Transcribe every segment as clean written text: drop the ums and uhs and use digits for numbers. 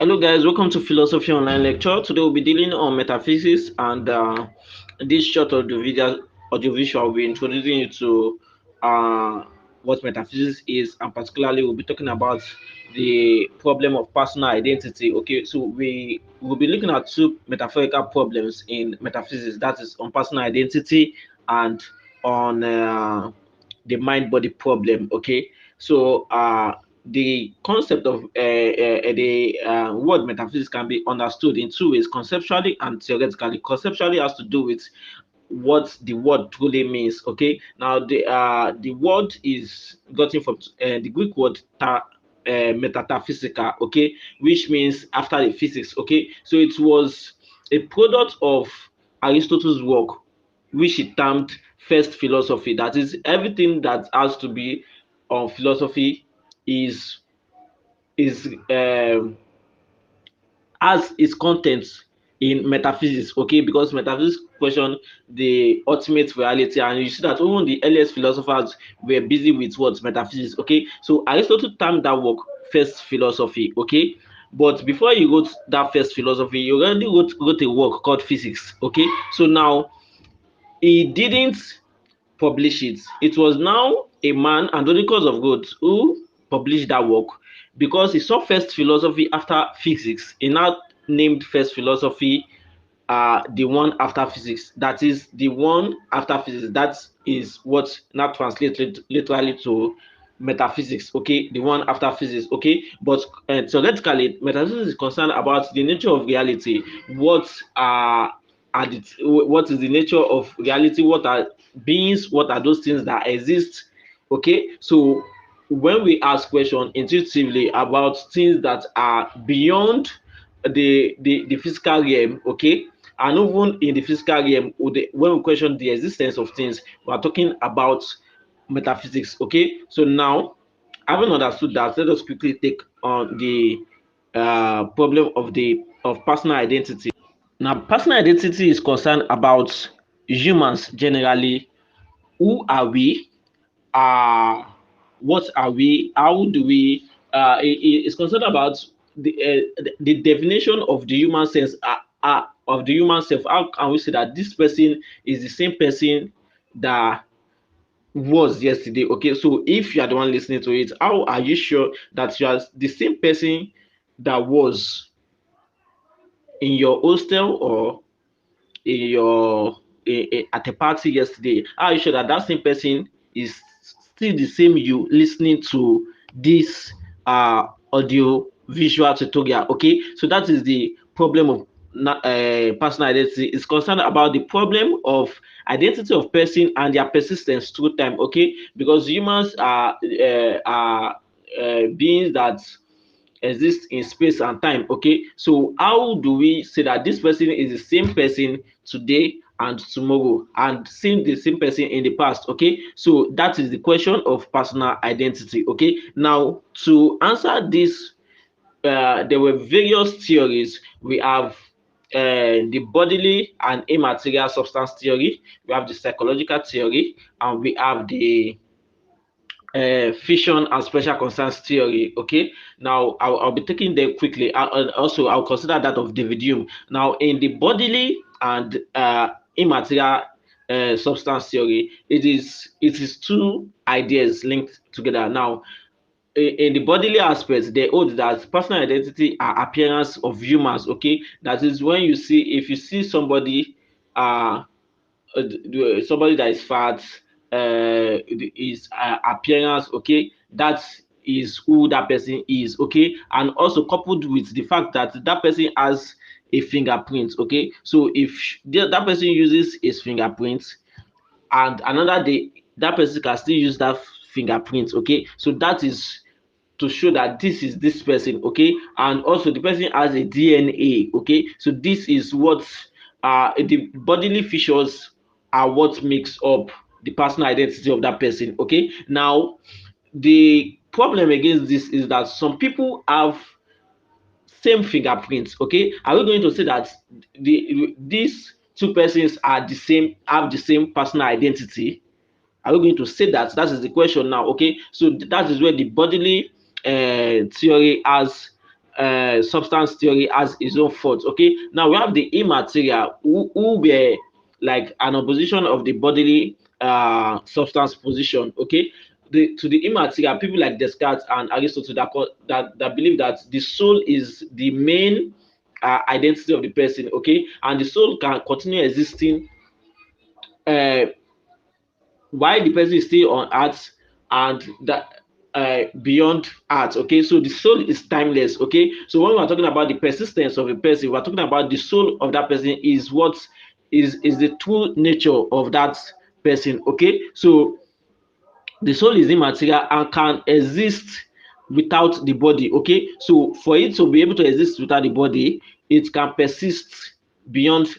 Hello guys, welcome to Philosophy Online Lecture. Today we'll be dealing on metaphysics, and this short audio visual will be introducing you to what metaphysics is, and particularly we'll be talking about the problem of personal identity. Okay, so we will be looking at two metaphorical problems in metaphysics, that is on personal identity and on the mind-body problem. Okay, so the concept of the word metaphysics can be understood in two ways, conceptually and theoretically. Conceptually has to do with what the word truly means. Okay, now the word is gotten from the Greek word metaphysical, okay, which means after the physics. Okay, so it was a product of Aristotle's work, which he termed first philosophy. That is, everything that has to be on philosophy is is has its contents in metaphysics. Okay, because metaphysics question the ultimate reality, and you see that even the earliest philosophers were busy with what metaphysics. Okay, so Aristotle termed that work first philosophy. Okay, but before he wrote that first philosophy, he already wrote a work called physics. Okay, so now he didn't publish it. It was now a man, Andronicus of Rhodes, who published that work because he saw first philosophy after physics. He now named first philosophy the one after physics. That is the one after physics. That is what now translated literally to metaphysics. Okay, the one after physics. Okay, but theoretically, metaphysics is concerned about the nature of reality. What is the nature of reality? What are beings? What are those things that exist? Okay, so when we ask questions intuitively about things that are beyond the physical realm, okay, and even in the physical realm, when we question the existence of things, we are talking about metaphysics. Okay, so now, having understood that, let us quickly take on the problem of personal identity. Now, personal identity is concerned about humans generally. Who are we? uh what are we? How do we it's concerned about the definition of the human sense, of the human self. How can we say that this person is the same person that was yesterday? Okay, so if you are the one listening to it, how are you sure that you are the same person that was in your hostel or in your at a party yesterday? How are you sure that that same person is still the same you listening to this audio visual tutorial? Okay, so that is the problem of personal identity. Is concerned about the problem of identity of person and their persistence through time. Okay, because humans are beings that exist in space and time. Okay, so how do we say that this person is the same person today and tomorrow, and seeing the same person in the past? Okay, so that is the question of personal identity. Okay, now to answer this, there were various theories. We have the bodily and immaterial substance theory, we have the psychological theory, and we have the fission and special concerns theory. Okay, now I'll be taking them quickly. Also, I'll consider that of David Hume. Now, in the bodily and immaterial substance theory, it is two ideas linked together. Now, in the bodily aspect, they hold that personal identity are appearance of humans. Okay, that is, when you see, if you see somebody, somebody that is fat, is appearance. Okay, that is who that person is. Okay, and also coupled with the fact that that person has a fingerprint. Okay, so if that person uses his fingerprint, and another day that person can still use that fingerprint. Okay, so that is to show that this is this person. Okay, and also the person has a DNA. Okay, so this is what the bodily features are what makes up the personal identity of that person. Okay, now the problem against this is that some people have same fingerprints. Okay, are we going to say that these two persons are the same, have the same personal identity? Are we going to say that? That is the question now. Okay, so that is where the bodily theory has substance theory has its own faults. Okay, now we have the immaterial who were like an opposition of the bodily substance position. Okay, to the immaterial, people like Descartes and Aristotle that believe that the soul is the main identity of the person. Okay, and the soul can continue existing uh, while the person is still on earth and that beyond earth. Okay, so the soul is timeless. Okay, so when we are talking about the persistence of a person, we are talking about the soul of that person is what is the true nature of that person. Okay, so the soul is immaterial and can exist without the body. Okay, so for it to be able to exist without the body, it can persist beyond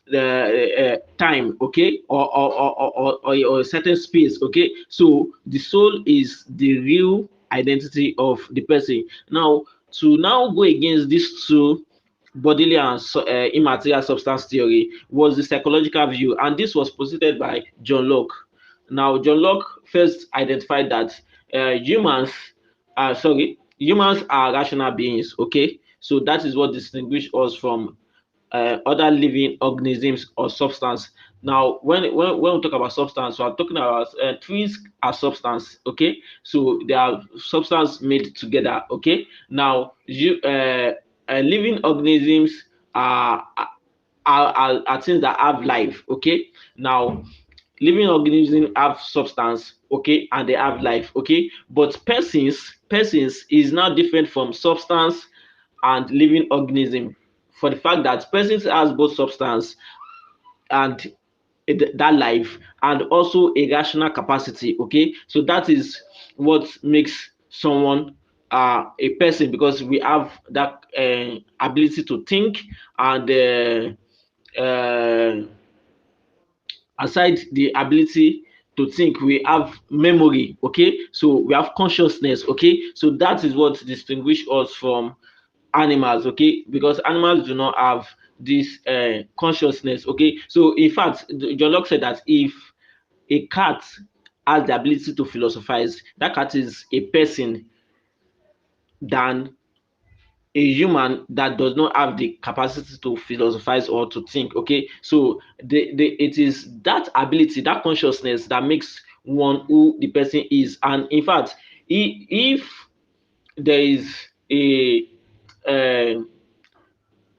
the time. Okay, or a certain space. Okay, so the soul is the real identity of the person. Now, to now go against these two, bodily and immaterial substance theory, was the psychological view, and this was posited by John Locke. Now, John Locke first identified that humans are rational beings. Okay, so that is what distinguishes us from other living organisms or substance. Now, when we talk about substance, we are talking about trees are substance. Okay, so they are substance made together. Okay, now living organisms are, are things that have life. Okay, now living organisms have substance. Okay, and they have life. Okay, but persons is now different from substance and living organism, for the fact that persons has both substance and that life, and also a rational capacity. Okay, so that is what makes someone a person, because we have that ability to think, and aside the ability to think, we have memory. Okay, so we have consciousness. Okay, so that is what distinguishes us from animals. Okay, because animals do not have this consciousness. Okay, so in fact, John Locke said that if a cat has the ability to philosophize, that cat is a person than a human that does not have the capacity to philosophize or to think. Okay, so it is that ability, that consciousness, that makes one who the person is. And in fact, if there is a uh,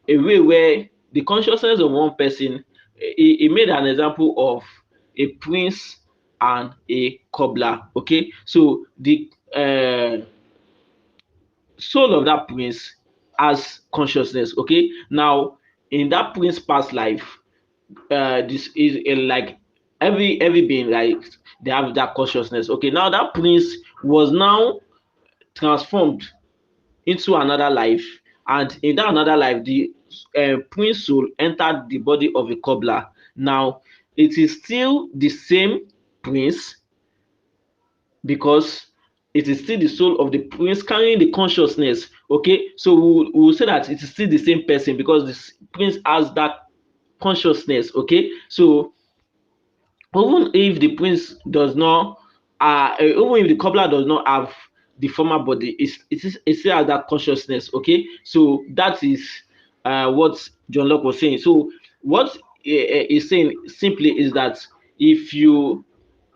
a way where the consciousness of one person, he made an example of a prince and a cobbler. Okay, so the soul of that prince has consciousness. Okay, now in that prince past life, this is like every being, like they have that consciousness. Okay, now that prince was now transformed into another life, and in that another life, the prince soul entered the body of a cobbler. Now it is still the same prince, because it is still the soul of the prince carrying the consciousness. Okay, so we'll say that it is still the same person, because the prince has that consciousness. Okay, so even if the prince does not even if the cobbler does not have the former body, it still has that consciousness. Okay, so that is what John Locke was saying. So what he's saying simply is that if you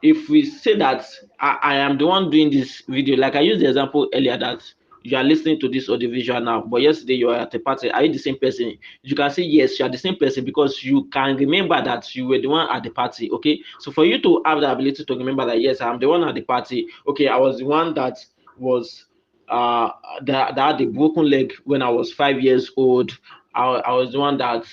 if we say that I am the one doing this video, like I used the example earlier, that you are listening to this audio visual now, but yesterday you were at a party, are you the same person? You can say yes, you are the same person, because you can remember that you were the one at the party. Okay, so for you to have the ability to remember that yes, I'm the one at the party. Okay, I was the one that was that had a broken leg when I was 5 years old. I was the one that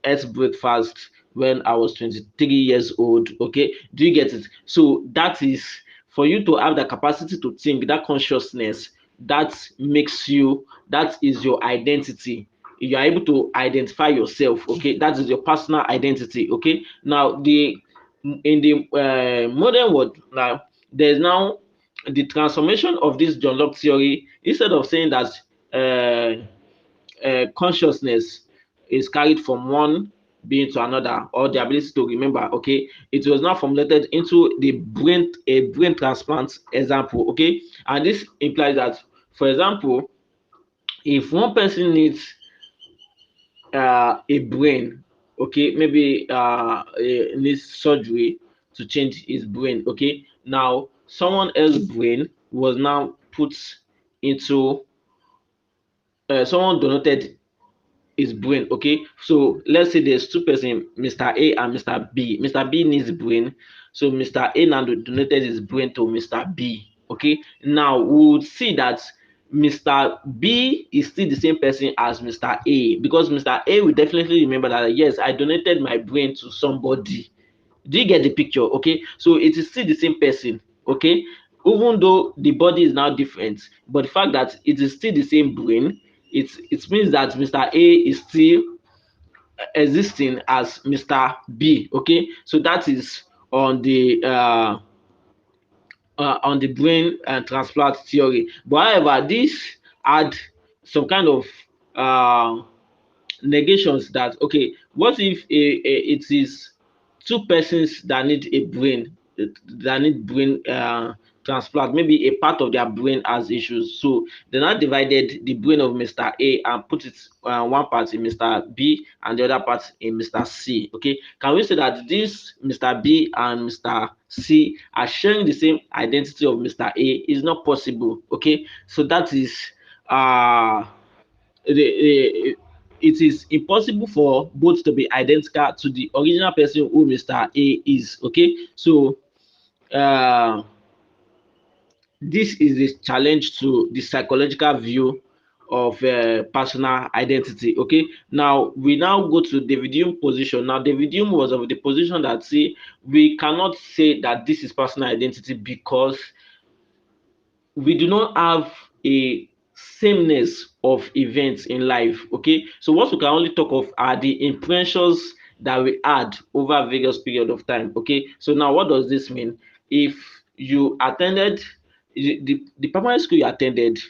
ate breakfast when I was 23 years old. Okay, do you get it? So that is for you to have the capacity to think, that consciousness, that makes you, that is your identity. You are able to identify yourself. Okay, that is your personal identity. Okay, now in the modern world now, there's now the transformation of this John Locke theory. Instead of saying that consciousness is carried from one being to another, or the ability to remember. Okay, it was now formulated into the brain, a brain transplant example. Okay, and this implies that, for example, if one person needs a brain, okay, maybe needs surgery to change his brain, okay, now someone else's brain was now put into someone donated his brain, okay. So let's say there's two person, Mr. A and Mr. B. Mr. B needs brain, so Mr. A now donated his brain to Mr. B, okay. Now we would see that Mr. B is still the same person as Mr. A, because Mr. A will definitely remember that yes, I donated my brain to somebody. Do you get the picture? Okay, so it is still the same person, okay, even though the body is now different, but the fact that it is still the same brain, it means that Mr. A is still existing as Mr. B, okay. So that is on the brain transplant theory. But however, this had some kind of uh, negations, that okay, what if it is two persons that need a brain, that need brain transplant, maybe a part of their brain has issues, so they now divided the brain of Mr. A and put it one part in Mr. B and the other part in Mr. C, okay. Can we say that this Mr. B and Mr. C are sharing the same identity of Mr. A? Is not possible, okay. So that is uh the it is impossible for both to be identical to the original person who Mr. A is, okay. So uh this is a challenge to the psychological view of personal identity, okay. Now we now go to David Hume position. Now David Hume was of the position that say we cannot say that this is personal identity because we do not have a sameness of events in life, okay. So what we can only talk of are the impressions that we had over various period of time, okay. So now what does this mean? If you attended the primary school you attended,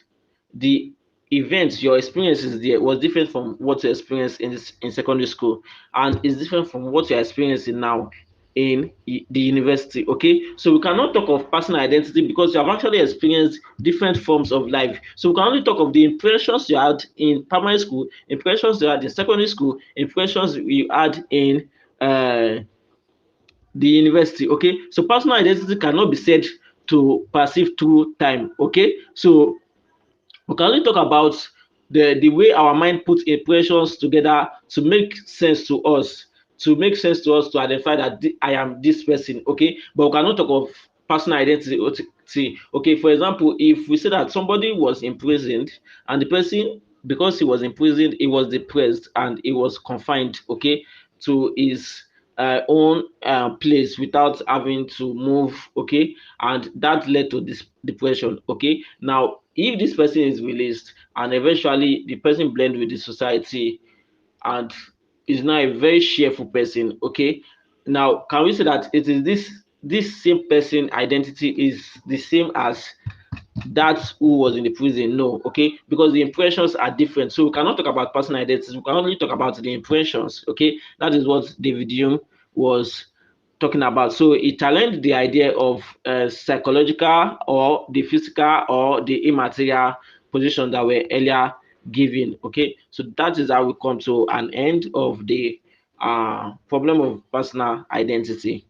the events, your experiences there was different from what you experienced in secondary school, and is different from what you're experiencing now in the university, okay. So we cannot talk of personal identity because you have actually experienced different forms of life. So we can only talk of the impressions you had in primary school, impressions you had in secondary school, impressions you had in uh, the university, okay. So personal identity cannot be said to perceive through time, okay. So we can only talk about the way our mind puts impressions together to make sense to us, to identify that I am this person, okay. But we cannot talk of personal identity, okay. For example, if we say that somebody was imprisoned and the person, because he was imprisoned, he was depressed and he was confined, okay, to his own place without having to move, okay, and that led to this depression, okay. Now if this person is released and eventually the person blend with the society and is now a very cheerful person, okay. Now can we say that it is this same person identity is the same as that who was in the prison? No, okay, because the impressions are different. So we cannot talk about personal identities, we can only talk about the impressions, okay. That is what David Hume was talking about. So it challenged the idea of psychological or the physical or the immaterial position that were earlier given, okay. So that is how we come to an end of the problem of personal identity.